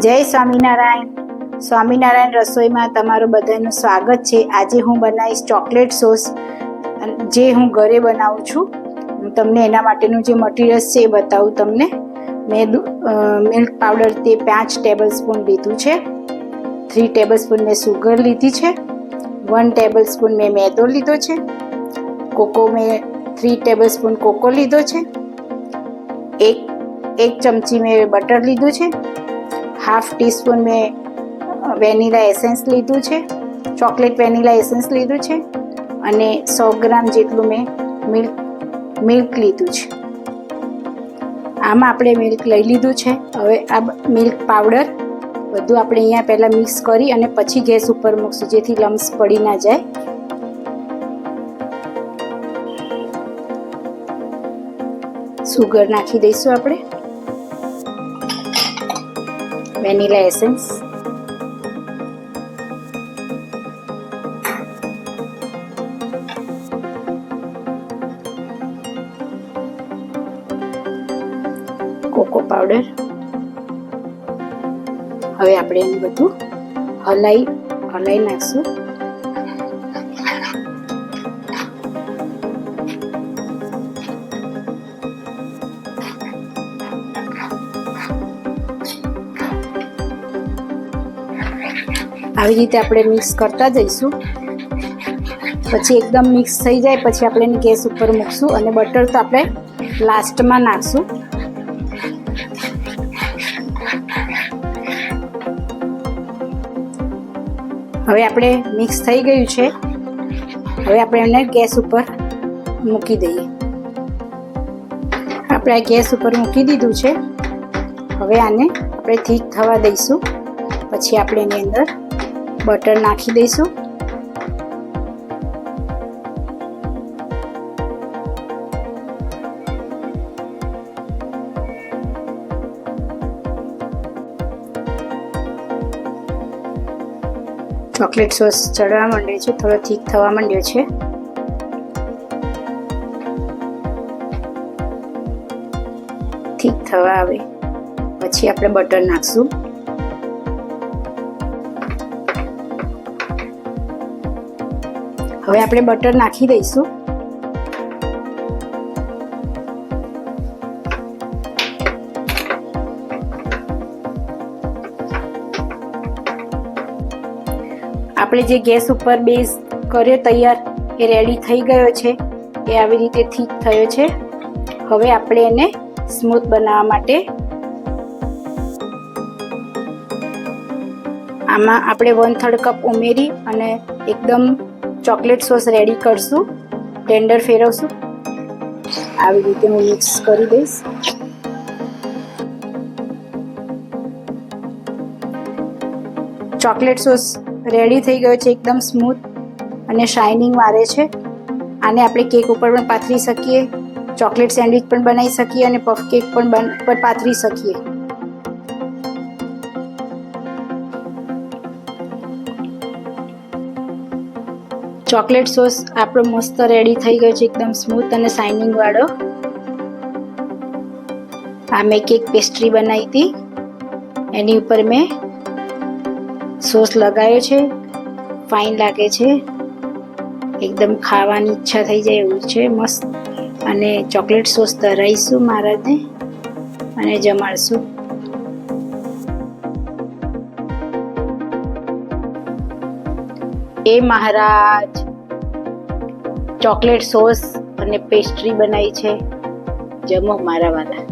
જય સ્વામિનારાયણ. સ્વામિનારાયણ રસોઈમાં તમારું બધાનું સ્વાગત છે. આજે હું બનાવીશ ચોકલેટ સોસ, જે હું ઘરે બનાવું છું. હું તમને એના માટેનું જે મટીરિયલ્સ છે એ બતાવું તમને. મેં મિલ્ક પાવડર તે 5 ટેબલ સ્પૂન લીધું છે. 3 ટેબલ સ્પૂન મેં સુગર લીધી છે. 1 ટેબલ સ્પૂન મેં મેદો લીધો છે. કોકો મેં 3 ટેબલ સ્પૂન કોકો લીધો છે. એક ચમચી મેં બટર લીધું છે. હાફ ટીસ્પૂન મેં વેનીલા એસેન્સ લીધું છે. ચોકલેટ વેનીલા એસેન્સ લીધું છે. અને 100 ગ્રામ જેટલું મેં મિલ્ક લીધું છે. આમાં આપણે મિલ્ક લઈ લીધું છે. હવે આ મિલ્ક પાવડર બધું આપણે અહીંયા પહેલાં મિક્સ કરી અને પછી ગેસ ઉપર મૂકશું, જેથી લમ્સ પડી ના જાય. સુગર નાખી દઈશું આપણે. Vanilla essence, cocoa powder. હવે આપણે એને બધું હલાઈ નાખશું. આવી રીતે આપણે મિક્સ કરતા જઈશું. પછી એકદમ મિક્સ થઈ જાય પછી આપણે એને ગેસ ઉપર મૂકશું અને બટર તો આપણે લાસ્ટમાં નાખશું. હવે આપણે મિક્સ થઈ ગયું છે. હવે આપણે એને ગેસ ઉપર મૂકી દઈએ. આપણે આ ગેસ ઉપર મૂકી દીધું છે. હવે આને આપણે થીક થવા દઈશું. પછી આપણે એની અંદર બટર નાખી દઈશું. ચોકલેટ સોસ ચડવા માંડ્યો છે, થોડો થીક થવા માંડ્યો છે. થીક થવા આવે પછી આપણે બટર નાખશું. હવે આપણે બટર નાખી દઈશું. આપણે જે ગેસ ઉપર બેઝ કર્યો તૈયાર એ રેડી થઈ ગયો છે. એ આવી રીતે થીક થયો છે. હવે આપણે એને સ્મૂથ બનાવવા માટે આમાં આપણે 1/3 કપ ઉમેરી અને એકદમ ચોકલેટ સોસ રેડી કરશું. ટેન્ડર ફેરવશું. આવી રીતે હું મિક્સ કરી દઈશ. ચોકલેટ સોસ રેડી થઈ ગયો છે. એકદમ સ્મૂથ અને શાઇનિંગ મારે છે. આને આપણે કેક ઉપર પણ પાથરી શકીએ, ચોકલેટ સેન્ડવિચ પણ બનાવી શકીએ અને પફ કેક પણ પાથરી શકીએ. ચોકલેટ સોસ આપણો મસ્ત રેડી થઈ ગયો છે, એકદમ સ્મૂથ અને શાઇનિંગ વાળો. આ મેં કેક પેસ્ટ્રી બનાવી હતી, એની ઉપર મેં સોસ લગાવ્યો છે. ફાઇન લાગે છે, એકદમ ખાવાની ઈચ્છા થઈ જાય એવું છે, મસ્ત. અને ચોકલેટ સોસ ધરાઈશું મહારાજને અને જમાડશું. એ મહારાજ ચોકલેટ સોસ અને પેસ્ટ્રી બનાવી છે, જમો મારા વાલા.